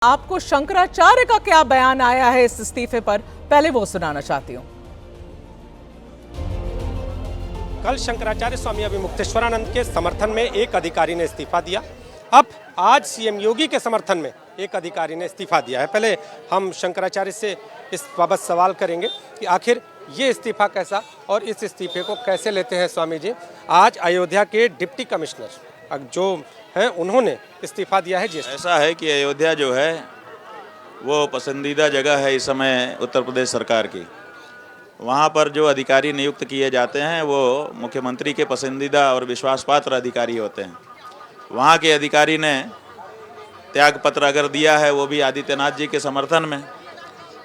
आपको शंकराचार्य का क्या बयान आया है इस इस्तीफे पर, पहले वो सुनाना चाहती हूं। कल शंकराचार्य स्वामी अभिमुक्तेश्वरानंद के समर्थन में एक अधिकारी ने इस्तीफा दिया। अब आज सीएम योगी के समर्थन में एक अधिकारी ने इस्तीफा दिया है। पहले हम शंकराचार्य से इस बाबत सवाल करेंगे कि आखिर ये इस्तीफा कैसा और इस इस्तीफे को कैसे लेते हैं स्वामी जी। आज अयोध्या के डिप्टी कमिश्नर जो हैं उन्होंने इस्तीफा दिया है। जी ऐसा है कि अयोध्या जो है वो पसंदीदा जगह है इस समय उत्तर प्रदेश सरकार की। वहाँ पर जो अधिकारी नियुक्त किए जाते हैं वो मुख्यमंत्री के पसंदीदा और विश्वास पात्र अधिकारी होते हैं। वहाँ के अधिकारी ने त्यागपत्र अगर दिया है वो भी आदित्यनाथ जी के समर्थन में,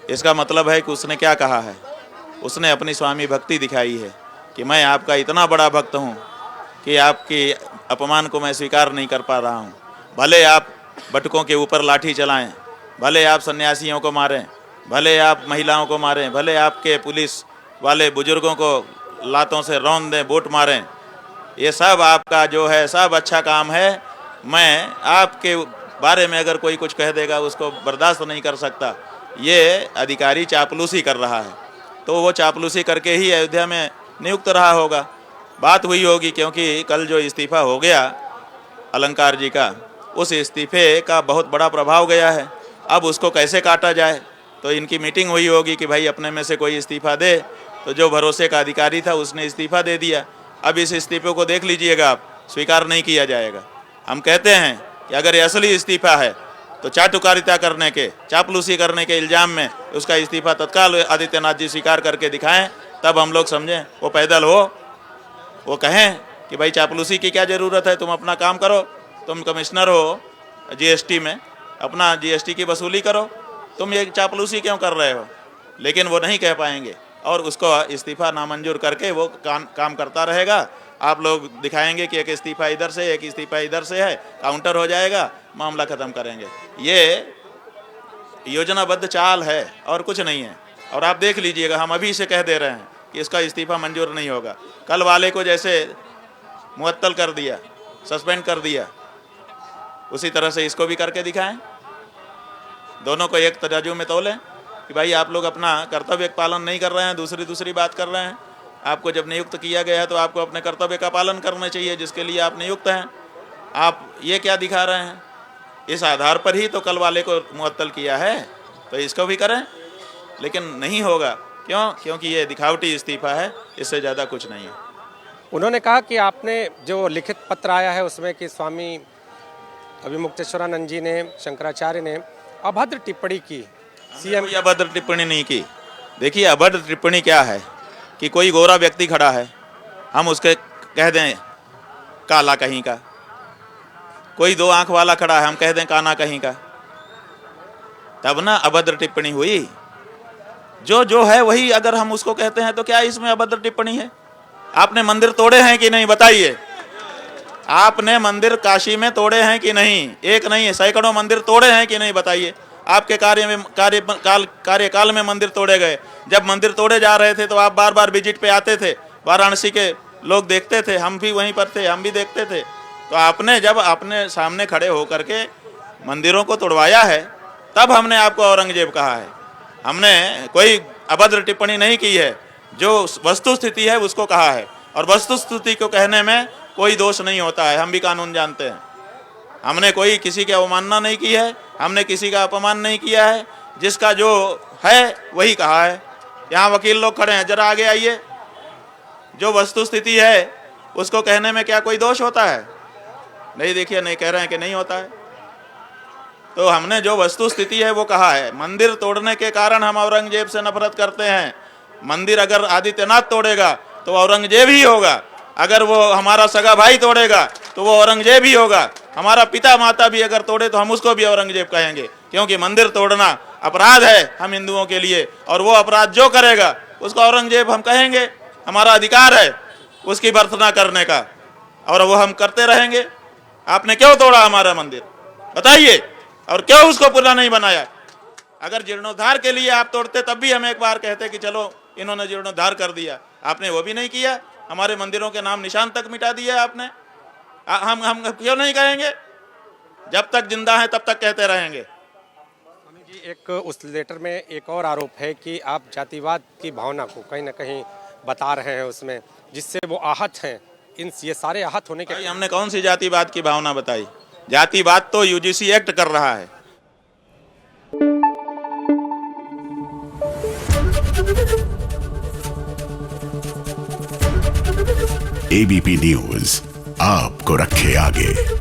इसका मतलब है कि उसने क्या कहा है, उसने अपनी स्वामी भक्ति दिखाई है कि मैं आपका इतना बड़ा भक्त हूँ कि आपकी अपमान को मैं स्वीकार नहीं कर पा रहा हूँ। भले आप बटुकों के ऊपर लाठी चलाएं, भले आप सन्यासियों को मारें, भले आप महिलाओं को मारें, भले आपके पुलिस वाले बुजुर्गों को लातों से रौंद दें, बोट मारें, ये सब आपका जो है सब अच्छा काम है। मैं आपके बारे में अगर कोई कुछ कह देगा उसको बर्दाश्त नहीं कर सकता। ये अधिकारी चापलूसी कर रहा है, तो वो चापलूसी करके ही अयोध्या में नियुक्त रहा होगा। बात हुई होगी क्योंकि कल जो इस्तीफा हो गया अलंकार जी का, उस इस्तीफे का बहुत बड़ा प्रभाव गया है। अब उसको कैसे काटा जाए, तो इनकी मीटिंग हुई होगी कि भाई अपने में से कोई इस्तीफा दे। तो जो भरोसे का अधिकारी था उसने इस्तीफा दे दिया। अब इस इस्तीफे को देख लीजिएगा आप, स्वीकार नहीं किया जाएगा। हम कहते हैं कि अगर ये असली इस्तीफा है तो चाटुकारिता करने के, चापलूसी करने के इल्ज़ाम में उसका इस्तीफा तत्काल आदित्यनाथ जी स्वीकार करके दिखाएं, तब हम लोग समझें। वो पैदल हो, वो कहें कि भाई चापलूसी की क्या ज़रूरत है, तुम अपना काम करो, तुम कमिश्नर हो जीएसटी में, अपना जीएसटी की वसूली करो, तुम ये चापलूसी क्यों कर रहे हो। लेकिन वो नहीं कह पाएंगे और उसको इस्तीफा नामंजूर करके वो काम करता रहेगा। आप लोग दिखाएंगे कि एक इस्तीफा इधर से एक इस्तीफा इधर से है, काउंटर हो जाएगा, मामला ख़त्म करेंगे। ये योजनाबद्ध चाल है और कुछ नहीं है। और आप देख लीजिएगा, हम अभी से कह दे रहे हैं कि इसका इस्तीफा मंजूर नहीं होगा। कल वाले को जैसे मुअत्तल कर दिया, सस्पेंड कर दिया, उसी तरह से इसको भी करके दिखाएं। दोनों को एक तराजू में तोलें कि भाई आप लोग अपना कर्तव्य पालन नहीं कर रहे हैं, दूसरी बात कर रहे हैं। आपको जब नियुक्त किया गया है तो आपको अपने कर्तव्य का पालन करना चाहिए जिसके लिए आप नियुक्त हैं। आप ये क्या दिखा रहे हैं, इस आधार पर ही तो कल वाले को मुअत्तल किया है, तो इसको भी करें। लेकिन नहीं होगा, क्यों? क्योंकि ये दिखावटी इस्तीफा है, इससे ज़्यादा कुछ नहीं है। उन्होंने कहा कि आपने जो लिखित पत्र आया है उसमें कि स्वामी अभिमुक्तेश्वरानंद जी ने, शंकराचार्य ने अभद्र टिप्पणी की। सीएम अभद्र टिप्पणी नहीं की। देखिए अभद्र टिप्पणी क्या है कि कोई गोरा व्यक्ति खड़ा है, हम उसके कह दें काला कहीं का। कोई दो आंख वाला खड़ा है, हम कह दें काना कहीं का, तब ना अभद्र टिप्पणी हुई। जो है वही अगर हम उसको कहते हैं तो क्या इसमें अभद्र टिप्पणी है? आपने मंदिर तोड़े हैं कि नहीं बताइए। आपने मंदिर काशी में तोड़े हैं कि नहीं? एक नहीं है, सैकड़ों मंदिर तोड़े हैं कि नहीं बताइए। आपके कार्यकाल में मंदिर तोड़े गए। जब मंदिर तोड़े जा रहे थे तो आप बार बार विजिट पे आते थे, वाराणसी के लोग देखते थे, हम भी वहीं पर थे, हम भी देखते थे। तो आपने जब अपने सामने खड़े होकर के मंदिरों को तोड़वाया है तब हमने आपको औरंगजेब कहा है। हमने कोई अभद्र टिप्पणी नहीं की है, जो वस्तु स्थिति है उसको कहा है। और वस्तु स्थिति को कहने में कोई दोष नहीं होता है, हम भी कानून जानते हैं। हमने कोई किसी की अवमानना नहीं की है, हमने किसी का अपमान नहीं किया है, जिसका जो है वही कहा है। यहाँ वकील लोग खड़े हैं, जरा आगे आइए। जो वस्तु स्थिति है उसको कहने में क्या कोई दोष होता है? नहीं, देखिए नहीं कह रहे हैं कि नहीं होता है। तो हमने जो वस्तु स्थिति है वो कहा है। मंदिर तोड़ने के कारण हम औरंगजेब से नफरत करते हैं। मंदिर अगर आदित्यनाथ तोड़ेगा तो औरंगजेब ही होगा, अगर वो हमारा सगा भाई तोड़ेगा तो वो औरंगजेब ही होगा, हमारा पिता माता भी अगर तोड़े तो हम उसको भी औरंगजेब कहेंगे। क्योंकि मंदिर तोड़ना अपराध है हम हिंदुओं के लिए, और वो अपराध जो करेगा उसको औरंगजेब हम कहेंगे। हमारा अधिकार है उसकी भर्त्सना करने का, और वो हम करते रहेंगे। आपने क्यों तोड़ा हमारा मंदिर बताइए, और क्यों उसको पूरा नहीं बनाया? अगर जीर्णोद्धार के लिए आप तोड़ते तब भी हम एक बार कहते कि चलो इन्होंने जीर्णोद्धार कर दिया। आपने वो भी नहीं किया, हमारे मंदिरों के नाम निशान तक मिटा दिया आपने। हम क्यों नहीं कहेंगे? जब तक जिंदा हैं तब तक कहते रहेंगे। एक उस लेटर में एक और आरोप है कि आप जातिवाद की भावना को कहीं ना कहीं बता रहे हैं उसमें, जिससे वो आहत हैं। ये सारे आहत होने के भाई हमने कौन सी जातिवाद की भावना बताई? जातिवाद तो यूजीसी एक्ट कर रहा है। एबीपी न्यूज आपको रखे आगे।